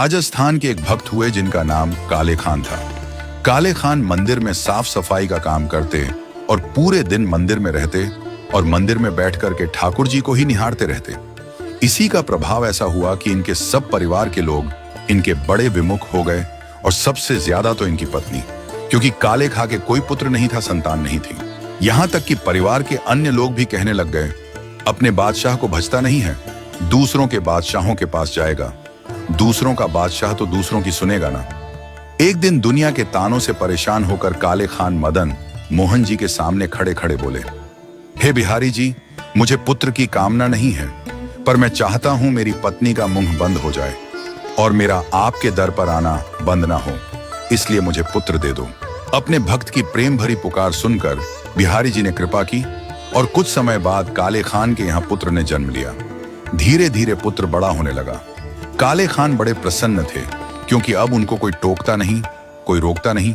राजस्थान के एक भक्त हुए जिनका नाम काले खान था। काले खान मंदिर में साफ सफाई का काम करते और पूरे दिन मंदिर में रहते और मंदिर में बैठ करके ठाकुर जी को ही निहारते रहते। इसी का प्रभाव ऐसा हुआ कि इनके सब परिवार के लोग इनके बड़े विमुख हो गए और सबसे ज्यादा तो इनकी पत्नी, क्योंकि काले खा के कोई पुत्र नहीं था, संतान नहीं थी। यहां तक कि परिवार के अन्य लोग भी कहने लग गए, अपने बादशाह को भजता नहीं है, दूसरों के बादशाहों के पास जाएगा, दूसरों का बादशाह तो दूसरों की सुनेगा ना। एक दिन दुनिया के तानों से परेशान होकर काले खान मदन मोहन जी के सामने खड़े खड़े बोले, हे बिहारी जी, मुझे पुत्र की कामना नहीं है, पर मैं चाहता हूं मेरी पत्नी का मुंह बंद हो जाए और मेरा आपके दर पर आना बंद ना हो, इसलिए मुझे पुत्र दे दो। अपने भक्त की प्रेम भरी पुकार सुनकर बिहारी जी ने कृपा की और कुछ समय बाद काले खान के यहाँ पुत्र ने जन्म लिया। धीरे धीरे पुत्र बड़ा होने लगा। काले खान बड़े प्रसन्न थे, क्योंकि अब उनको कोई टोकता नहीं, कोई रोकता नहीं।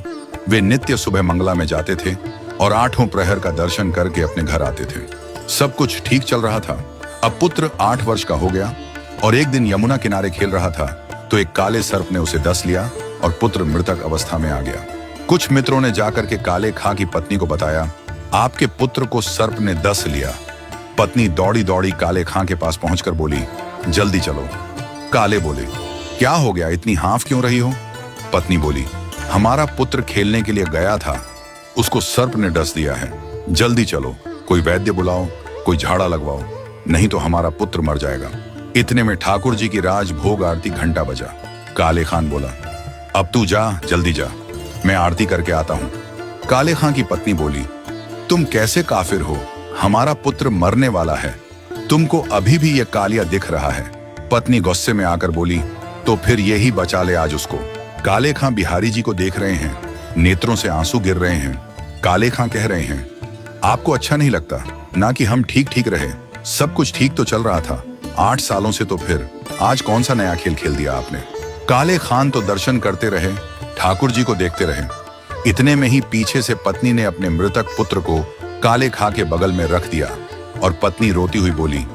वे नित्य सुबह मंगला में जाते थे और 8 प्रहर का दर्शन करके अपने घर आते थे। सब कुछ ठीक चल रहा था। अब पुत्र 8 वर्ष का हो गया और एक दिन यमुना किनारे खेल रहा था तो एक काले सर्प ने उसे डस लिया और पुत्र मृतक अवस्था में आ गया। कुछ मित्रों ने जाकर के काले खां की पत्नी को बताया, आपके पुत्र को सर्प ने डस लिया। पत्नी दौड़ी दौड़ी काले खां के पास पहुंचकर बोली, जल्दी चलो। काले बोले, क्या हो गया, इतनी हाफ क्यों रही हो? पत्नी बोली, हमारा पुत्र खेलने के लिए गया था, उसको सर्प ने डस दिया है, जल्दी चलो, कोई वैद्य बुलाओ, कोई झाड़ा लगवाओ, नहीं तो हमारा पुत्र मर जाएगा। इतने में ठाकुर जी की राज भोग आरती घंटा बजा। काले खान बोला, अब तू जा, जल्दी जा, मैं आरती करके आता हूं। काले खां की पत्नी बोली, तुम कैसे काफिर हो, हमारा पुत्र मरने वाला है, तुमको अभी भी यह कालिया दिख रहा है। पत्नी गुस्से में आकर बोली, तो फिर यही बचा ले आज उसको। काले खां बिहारी जी को देख रहे हैं, नेत्रों से आंसू गिर रहे हैं। काले खां कह रहे हैं, आपको अच्छा नहीं लगता ना कि हम ठीक ठीक रहे, सब कुछ ठीक तो चल रहा था 8 सालों से, तो फिर आज कौन सा नया खेल खेल दिया आपने? काले खान तो दर्शन करते रहे, ठाकुर जी को देखते रहे। इतने में ही पीछे से पत्नी ने अपने मृतक पुत्र को काले खां के बगल में रख दिया और पत्नी रोती हुई बोली,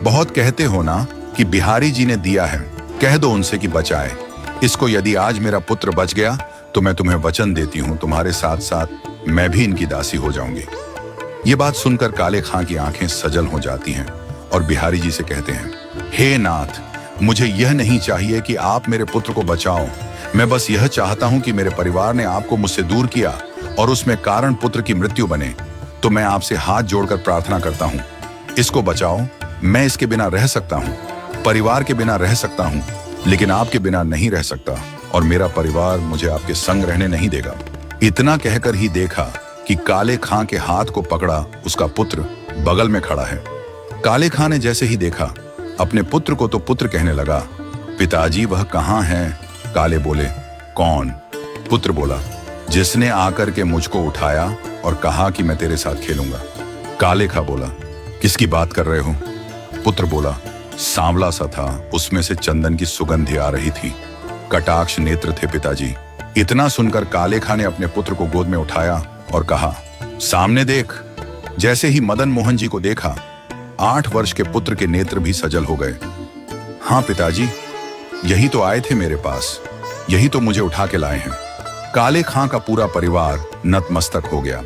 बहुत कहते हो ना कि बिहारी जी ने दिया है, कह दो उनसे कि बचाए इसको। यदि आज मेरा पुत्र बच गया तो मैं तुम्हें वचन देती हूँ, तुम्हारे साथ साथ मैं भी इनकी दासी हो जाऊंगी। ये बात सुनकर काले खां की आंखें सजल हो जाती हैं और बिहारी जी से कहते हैं, हे नाथ, मुझे यह नहीं चाहिए कि आप मेरे पुत्र को बचाओ, मैं बस यह चाहता हूं कि मेरे परिवार ने आपको मुझसे दूर किया और उसमें कारण पुत्र की मृत्यु बने, तो मैं आपसे हाथ जोड़कर प्रार्थना करता हूं, इसको बचाओ। मैं इसके बिना रह सकता हूं, परिवार के बिना रह सकता हूं, लेकिन आपके बिना नहीं रह सकता और मेरा परिवार मुझे आपके संग रहने नहीं देगा। इतना कहकर ही देखा कि काले खां के हाथ को पकड़ा उसका पुत्र बगल में खड़ा है। काले खां ने जैसे ही देखा अपने पुत्र को तो पुत्र कहने लगा, पिताजी वह कहाँ है? काले बोले, कौन? पुत्र बोला, जिसने आकर के मुझको उठाया और कहा कि मैं तेरे साथ खेलूंगा। काले खां बोला, किसकी बात कर रहे हो? पुत्र बोला, सांवला सा था, उसमें से चंदन की सुगंध आ रही थी, कटाक्ष नेत्र थे पिताजी। इतना सुनकर काले खां ने अपने पुत्र को गोद में उठाया और कहा, सामने देख। जैसे ही मदन मोहन जी को देखा, 8 वर्ष के पुत्र के नेत्र भी सजल हो गए। हाँ पिताजी, यही तो आए थे मेरे पास, यही तो मुझे उठा के लाए हैं। काले खां का पूरा परिवार नतमस्तक हो गया।